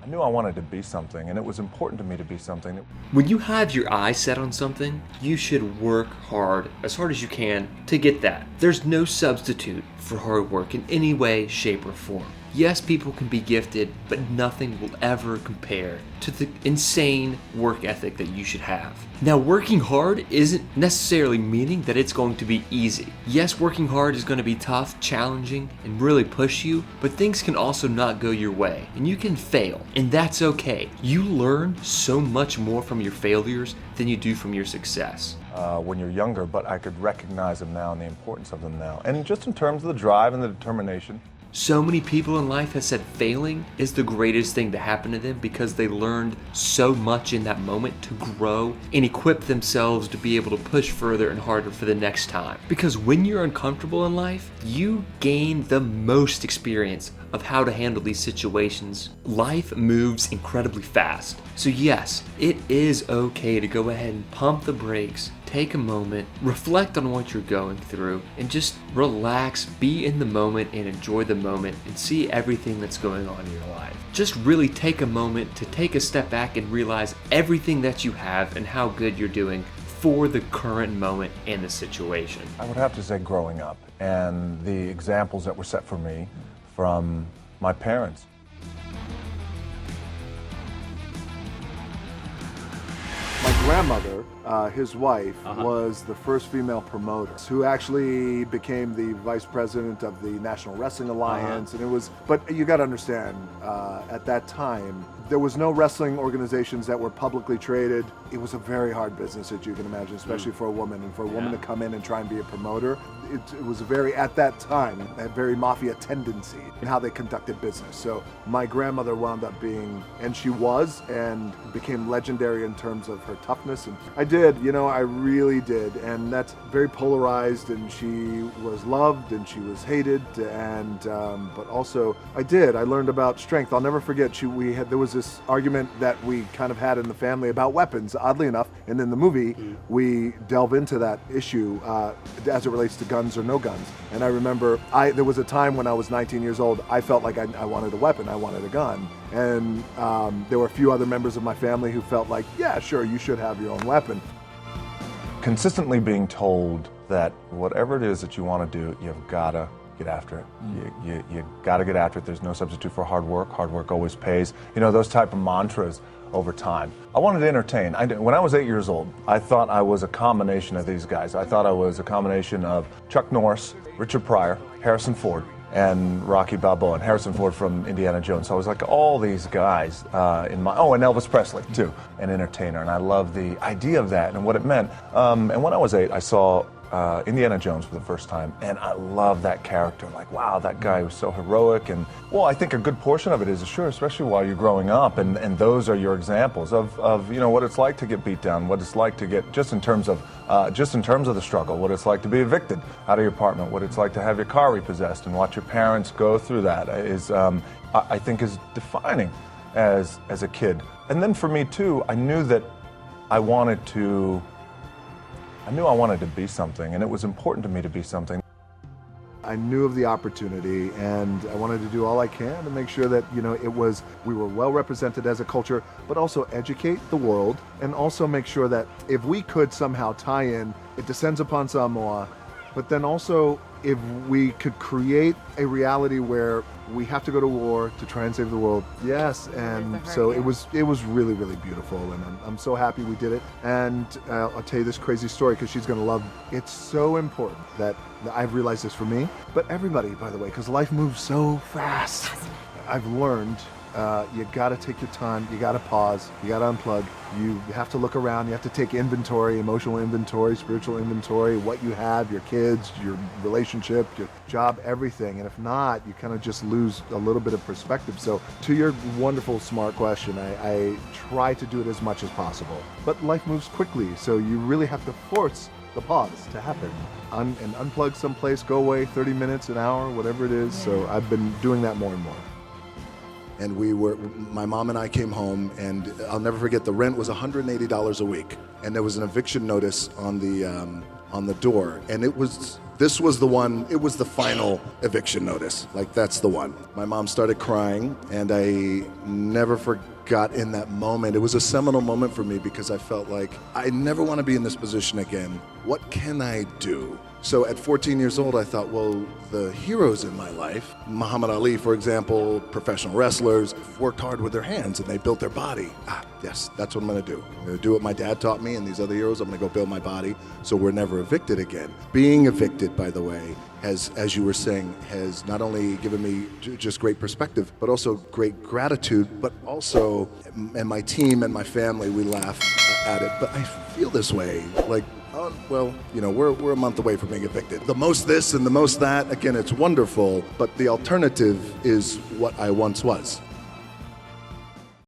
I knew I wanted to be something, and it was important to me to be something. When you have your eyes set on something, you should work hard as you can, to get that. There's no substitute for hard work in any way, shape, or form. Yes, people can be gifted, but nothing will ever compare to the insane work ethic that you should have. Now, working hard isn't necessarily meaning that it's going to be easy. Yes, working hard is going to be tough, challenging, and really push you, but things can also not go your way, and you can fail, and that's okay. You learn so much more from your failures than you do from your success. When you're younger, but I could recognize them now and the importance of them now. And just in terms of the drive and the determination. So many people in life have said failing is the greatest thing to happen to them because they learned so much in that moment to grow and equip themselves to be able to push further and harder for the next time. Because when you're uncomfortable in life, you gain the most experience of how to handle these situations. Life moves incredibly fast. So yes, it is okay to go ahead and pump the brakes, take a moment, reflect on what you're going through, and just relax, be in the moment, and enjoy the moment, and see everything that's going on in your life. Just really take a moment to take a step back and realize everything that you have and how good you're doing for the current moment and the situation. I would have to say growing up and the examples that were set for me from my parents. My grandmother, his wife, was the first female promoter who actually became the vice president of the National Wrestling Alliance. And it was, but you got to understand, at that time, there was no wrestling organizations that were publicly traded. It was a very hard business, as you can imagine, especially for a woman. And for a woman to come in and try and be a promoter, it was a very, at that time, a very mafia tendency in how they conducted business. So my grandmother wound up being, and she was, and became legendary in terms of her toughness. And I did, I really did. And that's very polarized, and she was loved and she was hated. And, but also I learned about strength. I'll never forget, there was this argument that we kind of had in the family about weapons, oddly enough. And in the movie, we delve into that issue as it relates to guns or no guns. And I remember there was a time when I was 19 years old, I felt like I wanted a weapon, I wanted a gun. And there were a few other members of my family who felt like, yeah, sure, you should have your own weapon. Consistently being told that whatever it is that you want to do, you've got to get after it. You got to get after it. There's no substitute for hard work. Hard work always pays. Those type of mantras over time. I wanted to entertain. When I was 8 years old, I thought I was a combination of these guys. I thought I was a combination of Chuck Norris, Richard Pryor, Harrison Ford, and Rocky Balboa, and Harrison Ford from Indiana Jones. So I was like and Elvis Presley too, an entertainer. And I love the idea of that and what it meant. And when I was 8, I saw Indiana Jones for the first time, and I love that character. Like, wow, that guy was so heroic. And well, I think a good portion of it is, sure, especially while you're growing up, and those are your examples of what it's like to get beat down, what it's like to get just in terms of the struggle, what it's like to be evicted out of your apartment, what it's like to have your car repossessed, and watch your parents go through that is I think is defining as a kid. And then for me too, I knew that I wanted to be something, and it was important to me to be something. I knew of the opportunity, and I wanted to do all I can to make sure that, we were well represented as a culture, but also educate the world, and also make sure that if we could somehow tie in, it descends upon Samoa, but then also if we could create a reality where we have to go to war to try and save the world. Yes, and so it was really, really beautiful, and I'm so happy we did it. And I'll tell you this crazy story because she's going to love it. It's so important that I've realized this for me, but everybody, by the way, because life moves so fast. I've learned you got to take your time, you got to pause, you got to unplug, you have to look around, you have to take inventory, emotional inventory, spiritual inventory, what you have, your kids, your relationship, your job, everything. And if not, you kind of just lose a little bit of perspective. So to your wonderful, smart question, I try to do it as much as possible. But life moves quickly, so you really have to force the pause to happen. And unplug someplace, go away 30 minutes, an hour, whatever it is. So I've been doing that more and more. And my mom and I came home, and I'll never forget, the rent was $180 a week. And there was an eviction notice on on the door, and this was the one, it was the final eviction notice. Like, that's the one. My mom started crying, and I never forgot in that moment. It was a seminal moment for me because I felt like I never want to be in this position again. What can I do? So at 14 years old, I thought, well, the heroes in my life, Muhammad Ali, for example, professional wrestlers, worked hard with their hands and they built their body. Yes, that's what I'm going to do. I'm going to do what my dad taught me and these other heroes. I'm going to go build my body so we're never evicted again. Being evicted, by the way, has, as you were saying, has not only given me just great perspective, but also great gratitude, but also, and my team and my family, we laugh at it, but I feel this way, like, oh, well, you know, we're a month away from being evicted. The most this and the most that, again, it's wonderful, but the alternative is what I once was.